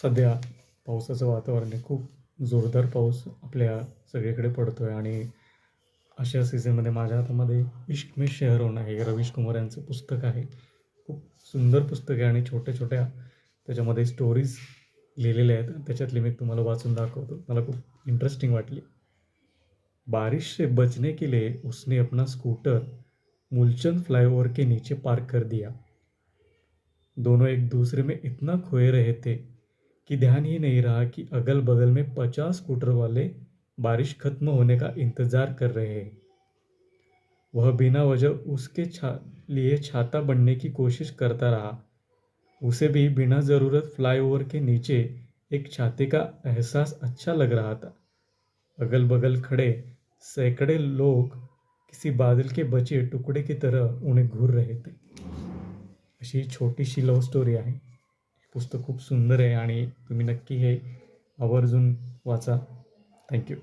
सध्या पावसाचं वातावरण आहे. खूप जोरदार पाऊस आपल्या सगळीकडे पडतो आहे आणि अशा सीझनमध्ये माझ्या हातामध्ये इश्क में शहर होना हे रवीश कुमार यांचं पुस्तक आहे. खूप सुंदर पुस्तक आहे आणि छोट्या-छोट्या त्याच्यामध्ये स्टोरीज लिहिलेल्या आहेत. त्याच्यातली मी तुम्हाला वाचून दाखवतो. मला खूप इंटरेस्टिंग वाटली. बारिश से बचने के लिए उसने अपना स्कूटर मूलचंद फ्लाईओवर के नीचे पार्क कर दिया. दोनों एक दूसरे में इतना खोए रहे थे कि ध्यान ही नहीं रहा कि अगल-बगल में 50 स्कूटर वाले बारिश खत्म होने का इंतजार कर रहे हैं। वह बिना वजह उसके लिए छाता बनने की कोशिश करता रहा। उसे भी बिना ज़रूरत फ्लाईओवर के नीचे एक छाते का एहसास अच्छा लग रहा था। अगल-बगल खड़े सैकड़े लोग किसी बादल के बचे टुकड़े की तरह उन्हें घूर रहे थे. अशी छोटीशी लव्ह स्टोरी आहे. पुस्तक खूप सुंदर आहे आणि तुम्ही नक्की हे आवर्जून वाचा. Thank you.